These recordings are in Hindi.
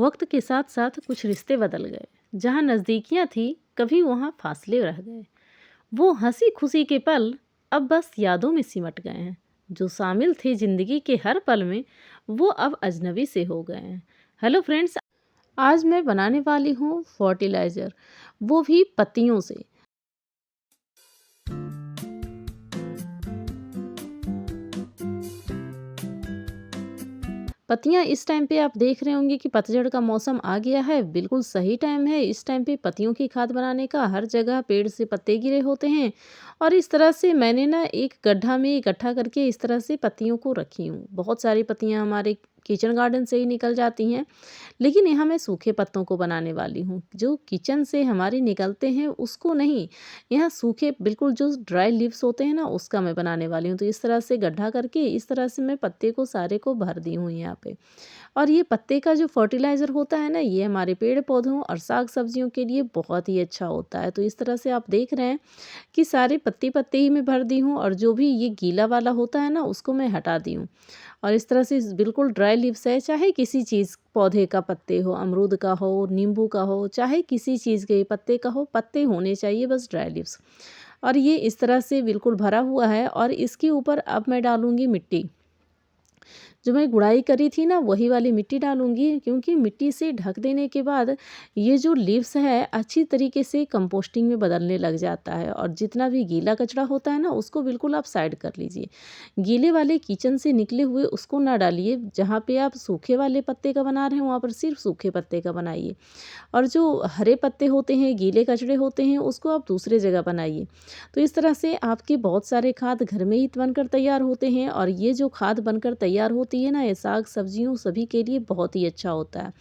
वक्त के साथ साथ कुछ रिश्ते बदल गए। जहाँ नज़दीकियाँ थी, कभी वहाँ फासले रह गए। वो हंसी खुशी के पल अब बस यादों में सिमट गए हैं। जो शामिल थे जिंदगी के हर पल में, वो अब अजनबी से हो गए हैं। हेलो फ्रेंड्स, आज मैं बनाने वाली हूँ फर्टिलाइज़र, वो भी पत्तियों से। पत्तियाँ इस टाइम पे आप देख रहे होंगे कि पतझड़ का मौसम आ गया है। बिल्कुल सही टाइम है इस टाइम पे पत्तियों की खाद बनाने का। हर जगह पेड़ से पत्ते गिरे होते हैं और इस तरह से मैंने ना एक गड्ढा में इकट्ठा करके इस तरह से पत्तियों को रखी हूँ। बहुत सारी पत्तियाँ हमारे किचन गार्डन से ही निकल जाती हैं, लेकिन यहाँ मैं सूखे पत्तों को बनाने वाली हूँ। जो किचन से हमारे निकलते हैं उसको नहीं, यहाँ सूखे बिल्कुल जो ड्राई लीव्स होते हैं ना, उसका मैं बनाने वाली हूँ। तो इस तरह से गड्ढा करके इस तरह से मैं पत्ते को सारे को भर दी हूँ यहाँ पे। और ये पत्ते का जो फर्टिलाइज़र होता है ना, ये हमारे पेड़ पौधों और साग सब्जियों के लिए बहुत ही अच्छा होता है। तो इस तरह से आप देख रहे हैं कि सारे पत्ते पत्ते ही मैं भर दी हूँ और जो भी ये गीला वाला होता है ना, उसको मैं हटा दी हूँ। और इस तरह से बिल्कुल ड्राई लीव्स है, चाहे किसी चीज़ पौधे का पत्ते हो, अमरूद का हो, नींबू का हो, चाहे किसी चीज़ के पत्ते का हो, पत्ते होने चाहिए बस ड्राई लीव्स। और ये इस तरह से बिल्कुल भरा हुआ है और इसके ऊपर अब मैं डालूँगी मिट्टी। जो मैं गुड़ाई करी थी ना, वही वाली मिट्टी डालूँगी, क्योंकि मिट्टी से ढक देने के बाद ये जो लीव्स है अच्छी तरीके से कंपोस्टिंग में बदलने लग जाता है। और जितना भी गीला कचरा होता है ना, उसको बिल्कुल आप साइड कर लीजिए। गीले वाले किचन से निकले हुए उसको ना डालिए। जहाँ पे आप सूखे वाले पत्ते का बना रहे हैं, वहाँ पर सिर्फ सूखे पत्ते का बनाइए। और जो हरे पत्ते होते हैं, गीले कचड़े होते हैं, उसको आप दूसरे जगह बनाइए। तो इस तरह से आपके बहुत सारे खाद घर में ही बनकर तैयार होते हैं। और ये जो खाद बनकर तैयार होती है ना, ये साग सब्जियों सभी के लिए बहुत ही अच्छा होता है।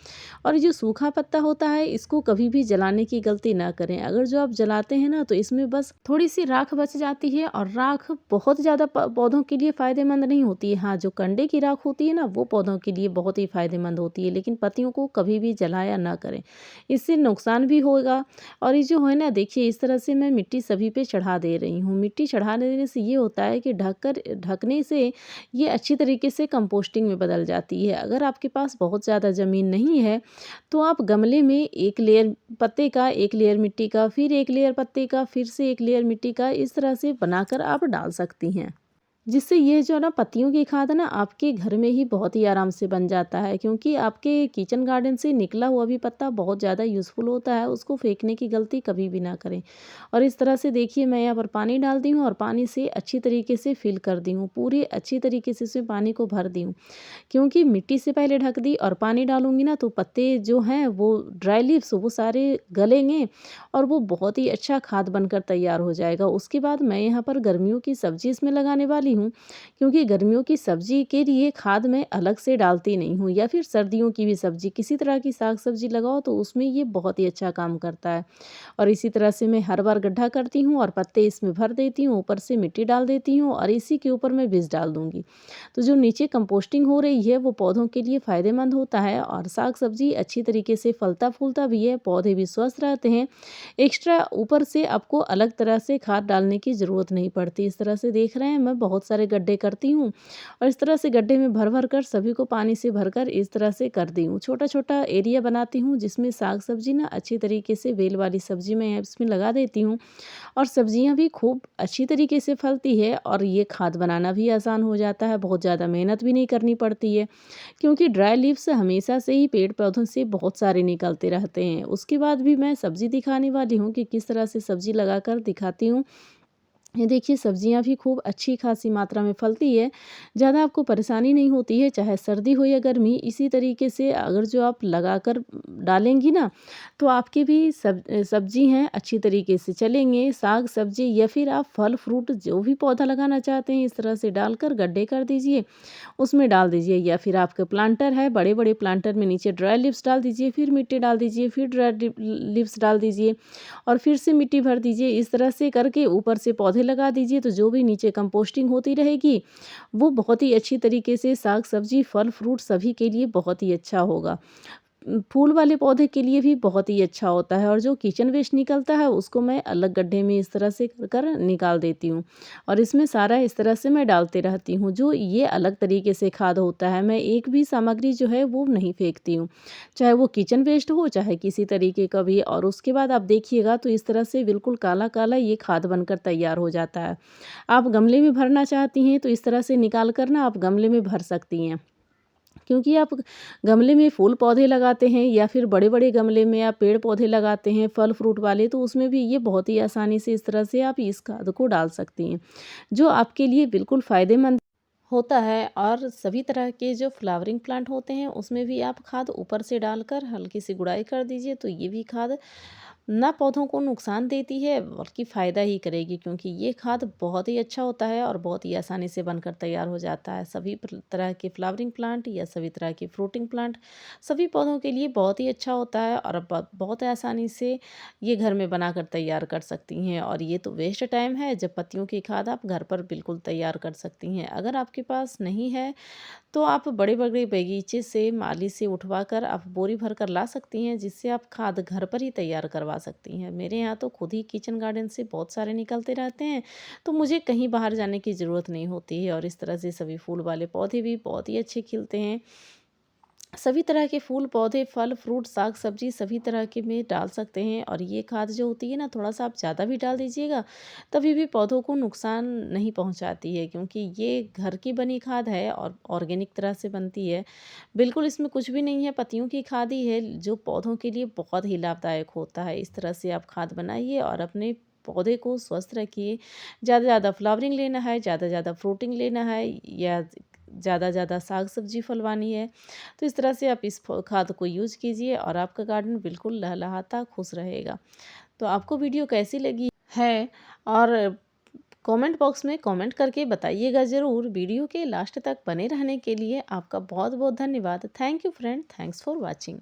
और ये जो सूखा पत्ता होता है, इसको कभी भी जलाने की गलती ना करें। अगर जो आप जलाते हैं ना, तो इसमें बस थोड़ी सी राख बच जाती है और राख बहुत ज़्यादा पौधों के लिए फ़ायदेमंद नहीं होती है। हाँ, जो कंडे की राख होती है ना, वो पौधों के लिए बहुत ही फ़ायदेमंद होती है, लेकिन पत्तियों को कभी भी जलाया ना करें, इससे नुकसान भी होगा। और ये जो है ना, देखिए इस तरह से मैं मिट्टी सभी पे चढ़ा दे रही हूँ। मिट्टी चढ़ा देने से ये होता है कि ढकने से ये अच्छी तरीके से कंपोस्टिंग में बदल जाती है। अगर आपके पास बहुत ज़्यादा ज़मीन नहीं है, तो आप गमले में एक लेयर पत्ते का, एक लेयर मिट्टी का, फिर एक लेयर पत्ते का, फिर से एक लेयर मिट्टी का, इस तरह से बनाकर आप डाल सकती हैं। जिससे ये जो ना पत्तियों की खाद ना आपके घर में ही बहुत ही आराम से बन जाता है, क्योंकि आपके किचन गार्डन से निकला हुआ भी पत्ता बहुत ज़्यादा यूज़फुल होता है। उसको फेंकने की गलती कभी भी ना करें। और इस तरह से देखिए, मैं यहाँ पर पानी डाल दी हूँ और पानी से अच्छी तरीके से फिल कर दी हूँ, पूरी अच्छी तरीके से इसमें पानी को भर दी हूँ। क्योंकि मिट्टी से पहले ढक दी और पानी डालूंगी ना, तो पत्ते जो हैं वो ड्राई लीव्स वो सारे गलेंगे और वो बहुत ही अच्छा खाद बनकर तैयार हो जाएगा। उसके बाद मैं यहाँ पर गर्मियों की सब्जी इसमें लगाने वाली हूँ, क्योंकि गर्मियों की सब्जी के लिए खाद मैं अलग से डालती नहीं हूँ। या फिर सर्दियों की भी सब्जी, किसी तरह की साग सब्जी लगाओ तो उसमें ये बहुत ही अच्छा काम करता है। और इसी तरह से मैं हर बार गड्ढा करती हूँ और पत्ते इसमें भर देती हूँ, ऊपर से मिट्टी डाल देती हूँ और इसी के ऊपर मैं बीज डाल दूंगी। तो जो नीचे कंपोस्टिंग हो रही है, वो पौधों के लिए फ़ायदेमंद होता है और साग सब्जी अच्छी तरीके से फलता फूलता भी है, पौधे भी स्वस्थ रहते हैं। एक्स्ट्रा ऊपर से आपको अलग तरह से खाद डालने की ज़रूरत नहीं पड़ती। इस तरह से देख रहे हैं, मैं बहुत सारे गड्ढे करती हूँ और इस तरह से गड्ढे में भर भर कर सभी को पानी से भरकर इस तरह से कर दी हूँ। छोटा छोटा एरिया बनाती हूँ, जिसमें साग सब्जी ना अच्छी तरीके से, बेल वाली सब्जी मैं इसमें लगा देती हूँ और सब्जियां भी खूब अच्छी तरीके से फलती है। और ये खाद बनाना भी आसान हो जाता है, बहुत ज़्यादा मेहनत भी नहीं करनी पड़ती है, क्योंकि ड्राई लीव्स हमेशा से ही पेड़ पौधों से बहुत सारे निकलते रहते हैं। उसके बाद भी मैं सब्जी दिखाने वाली हूँ कि किस तरह से सब्जी लगाकर दिखाती हूँ। ये देखिए, सब्जियां भी खूब अच्छी खासी मात्रा में फलती है, ज़्यादा आपको परेशानी नहीं होती है, चाहे सर्दी हो या गर्मी। इसी तरीके से अगर जो आप लगाकर डालेंगी ना, तो आपकी भी सब्जी हैं अच्छी तरीके से चलेंगे। साग सब्जी या फिर आप फल फ्रूट जो भी पौधा लगाना चाहते हैं, इस तरह से डालकर गड्ढे कर दीजिए, उसमें डाल दीजिए। या फिर आपके प्लांटर है, बड़े बड़े प्लांटर में नीचे ड्राई लीव्स डाल दीजिए, फिर मिट्टी डाल दीजिए, फिर ड्राई लीव्स डाल दीजिए और फिर से मिट्टी भर दीजिए। इस तरह से करके ऊपर से पौधे लगा दीजिए, तो जो भी नीचे कंपोस्टिंग होती रहेगी, वो बहुत ही अच्छी तरीके से साग सब्जी फल फ्रूट सभी के लिए बहुत ही अच्छा होगा। फूल वाले पौधे के लिए भी बहुत ही अच्छा होता है। और जो किचन वेस्ट निकलता है उसको मैं अलग गड्ढे में इस तरह से कर कर निकाल देती हूँ और इसमें सारा इस तरह से मैं डालते रहती हूँ। जो ये अलग तरीके से खाद होता है, मैं एक भी सामग्री जो है वो नहीं फेंकती हूँ, चाहे वो किचन वेस्ट हो चाहे किसी तरीके का भी। और उसके बाद आप देखिएगा तो इस तरह से बिल्कुल काला काला ये खाद बनकर तैयार हो जाता है। आप गमले में भरना चाहती हैं तो इस तरह से निकाल कर ना आप गमले में भर सकती हैं, क्योंकि आप गमले में फूल पौधे लगाते हैं या फिर बड़े-बड़े गमले में आप पेड़ पौधे लगाते हैं फल फ्रूट वाले, तो उसमें भी ये बहुत ही आसानी से इस तरह से आप इस खाद को डाल सकती हैं, जो आपके लिए बिल्कुल फ़ायदेमंद होता है। और सभी तरह के जो फ्लावरिंग प्लांट होते हैं उसमें भी आप खाद ऊपर से डालकर हल्की सी गुड़ाई कर दीजिए, तो ये भी खाद ना पौधों को नुकसान देती है बल्कि फ़ायदा ही करेगी, क्योंकि ये खाद बहुत ही अच्छा होता है और बहुत ही आसानी से बनकर तैयार हो जाता है। सभी तरह के फ्लावरिंग प्लांट या सभी तरह के फ्रूटिंग प्लांट सभी पौधों के लिए बहुत ही अच्छा होता है और बहुत आसानी से ये घर में बनाकर तैयार कर सकती हैं। और ये तो वेस्ट टाइम है जब पत्तियों की खाद आप घर पर बिल्कुल तैयार कर सकती हैं। अगर आपके पास नहीं है तो आप बड़े-बड़े बगीचे से माली से उठवा कर आप बोरी भर कर ला सकती हैं, जिससे आप खाद घर पर ही तैयार करवा सकती हैं। मेरे यहाँ तो खुद ही किचन गार्डन से बहुत सारे निकलते रहते हैं, तो मुझे कहीं बाहर जाने की ज़रूरत नहीं होती है। और इस तरह से सभी फूल वाले पौधे भी बहुत ही अच्छे खिलते हैं। सभी तरह के फूल पौधे फल फ्रूट साग सब्जी सभी तरह के में डाल सकते हैं। और ये खाद जो होती है ना, थोड़ा सा आप ज़्यादा भी डाल दीजिएगा तभी भी पौधों को नुकसान नहीं पहुंचाती है, क्योंकि ये घर की बनी खाद है और ऑर्गेनिक तरह से बनती है। बिल्कुल इसमें कुछ भी नहीं है, पत्तियों की खाद ही है जो पौधों के लिए बहुत ही लाभदायक होता है। इस तरह से आप खाद बनाइए और अपने पौधे को स्वस्थ रखिए। ज़्यादा ज़्यादा फ्लावरिंग लेना है, ज़्यादा ज़्यादा फ्रूटिंग लेना है या ज़्यादा ज़्यादा साग सब्जी फलवानी है, तो इस तरह से आप इस खाद को यूज़ कीजिए और आपका गार्डन बिल्कुल लहलहाता खुश रहेगा। तो आपको वीडियो कैसी लगी है, और कमेंट बॉक्स में कमेंट करके बताइएगा ज़रूर। वीडियो के लास्ट तक बने रहने के लिए आपका बहुत बहुत धन्यवाद। Thank you friend, thanks for watching.